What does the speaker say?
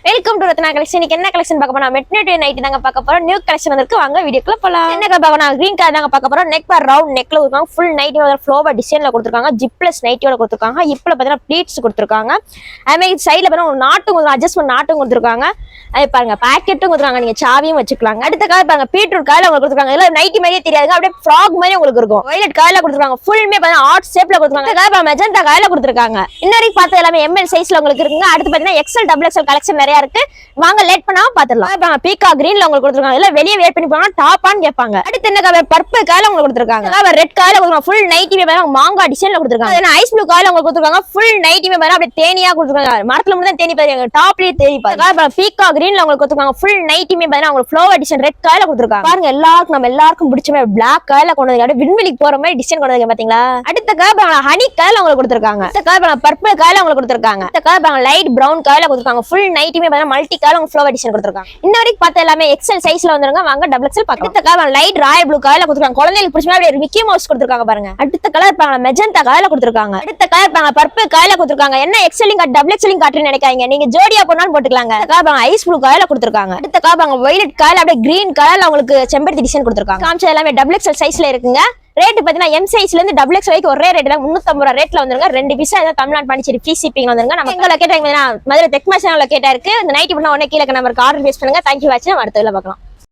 Welcome to Ratna collection. இன்னைக்கு என்ன collection பார்க்க போறோம்? மெட்டர்னிட்டி நைட்டி தாங்க பார்க்க போறோம். நியூ கலெக்ஷன் வந்திருக்கு. வாங்க வீடியோக்குள்ள போலாம். என்ன பார்க்க போறோம்? கிரீன் கலர் தாங்க பார்க்க போறோம். நெக் பார் ரவுண்ட் நெக்ல கொடுத்துருக்காங்க. ஃபுல் நைட்டி வந்து ஃப்ளோவர் டிசைன்ல கொடுத்துருக்காங்க. ஜிப்லெஸ் நைட்டியோட கொடுத்துருக்காங்க. இப்பல பார்த்தீங்கன்னா ப்ளீட்ஸ் கொடுத்துருக்காங்க. அதே மாதிரி சைடுல பார்த்தீங்கன்னா ஒரு நாட்டும் அட்ஜஸ்ட்மெண்ட் நாட்டும் கொடுத்துருக்காங்க. அதே பாருங்க பாக்கெட்டும் கொடுத்துருக்காங்க. நீங்க சாவியும் வச்சுக்கலாம். அடுத்த கலர் பாருங்க பீட்ரூட் கலர்ல உங்களுக்கு கொடுத்துருக்காங்க. இதெல்லாம் நைட்டி மாதிரியே தெரியாதுங்க. அப்படியே ஃப்ராக் மாதிரி உங்களுக்கு இருக்கும். வயலட் கலர்ல கொடுத்துருக்காங்க. ஃபுல்லுமே பார்த்தீங்கன்னா ஆர்ட் ஷேப்ல கொடுத்துருக்காங்க. கலர் மெஜந்தா கலர்ல கொடுத்துருக்காங்க. இன்னைக்கு பார்த்து எல்லாமே எம்எல் சைஸ்ல உங்களுக்கு இருக்குங்க. அடுத்து பார்த்தீங்கன்னா எக்ஸ்எல் டபுள் எக்ஸ்எல் கலெக்ஷன் நிறைய இருக்கு. வாங்க லேட் பண்ணாம பாத்துடலாம். பீக்கா கிரீன்ல உங்களுக்கு கொடுத்துருக்காங்க. இல்ல வெளியே வேர் பண்ணி போனா டாப்பான்னு கேட்பாங்க. அடுத்து என்ன கலர்? பர்பிள் கலர்ல உங்களுக்கு கொடுத்துருக்காங்க. ரெட் கலர்ல கொடுத்துருக்காங்க. ஃபுல் நைட்டிமே பாருங்க மாங்கா டிசைன்ல கொடுத்துருக்காங்க. ஐஸ் ப்ளூ கலர்ல உங்களுக்கு கொடுத்துருக்காங்க. ஃபுல் நைட்டிமே பாருங்க அப்படியே தேனியா கொடுத்துருக்காங்க. மரத்துல மட்டும் தான் தேனி பாருங்க. டாப்லயே தேனி பாருங்க. பீக்கா கிரீன்ல உங்களுக்கு கொடுத்துருக்காங்க. ஃபுல் நைட்டிமே பாருங்க உங்களுக்கு ஃப்ளவர் டிசைன் ரெட் கலர்ல கொடுத்துருக்காங்க. பாருங்க எல்லாருக்கும் பிடிச்ச மாதிரி பிளாக் கலர்ல கொண்டு வந்து விண்வெளிக்கு போற மாதிரி டிசைன் கொண்டு வந்து பாத்தீங்களா? அடுத்த கலர் ஹனி கலர்ல உங்களுக்கு கொடுத்துருக்காங்க. அடுத்த கலர் பர்பிள் கலர்ல உங்களுக்கு கொடுத்துருக்காங்க. அடுத்த கலர் லைட் பிரவுன் கலர்ல கொடுத்துருக்காங்க. ஃபுல் நைட்டிமே பாருங்க மல்டி கலர் ஃப்ளவர் டிசைன் கொடுத்திருக்காங்க. இன்ன வரைக்கும் பார்த்த எல்லாமே எக்ஸ்எல் சைஸ்ல வந்துருங்க. வாங்க டபுள் எக்ஸ்எல் பார்க்கலாம். அடுத்த கலர் லைட் ராயல் ப்ளூ கலர்ல கொடுத்திருக்காங்க. குழந்தைகளுக்கு பிடிச்ச மாதிரி மிக்கி மவுஸ் கொடுத்திருக்காங்க பாருங்க. அடுத்த கலர் பாருங்க மெஜந்தா கலர்ல கொடுத்திருக்காங்க. அடுத்த கலர் பாருங்க பர்பிள் கலர்ல கொடுத்திருக்காங்க. என்ன எக்ஸ்எல்லிங் டபுள் எக்ஸ்எல்லிங் காட்டுறீங்க நினைக்காதீங்க. நீங்க ஜோடியா போனாலும் போட்டுக்கலாங்க. கலர் பாருங்க ஐஸ் ப்ளூ கலர்ல கொடுத்திருக்காங்க. அடுத்த கலர் பாருங்க வயலட் கலர்ல அப்படியே கிரீன் கலர்ல உங்களுக்கு செம்பருத்தி டிசைன் கொடுத்திருக்காங்க. காமிச்சது எல்லாமே டபுள் எக்ஸ்எல் சைஸ்ல இருக்குங்க. ரேட் பாத்தீங்கன்னா எம் சைஸ்ல இருந்து டபுள் எக்ஸ் வரைக்கும் ஒரே ரேட் தான். 350 ரூபாய் ரேட்ல வந்துருங்க. 2 பீஸ் ஏதாவது தமிழ்நாடு பாண்டிச்சேரி ஃப்ரீ ஷிப்பிங் வந்துருங்க. நம்ம எங்களை கேட்டாங்க மதுரை தெக்மாசனால கேட்டா இருக்கு. இந்த நைட்டி பண்ணா உடனே கீழே நம்பருக்கு ஆர்டர் பேஸ் பண்ணுங்க. தேங்க்யூ வாட்சிங். அடுத்த பார்க்கலாம்.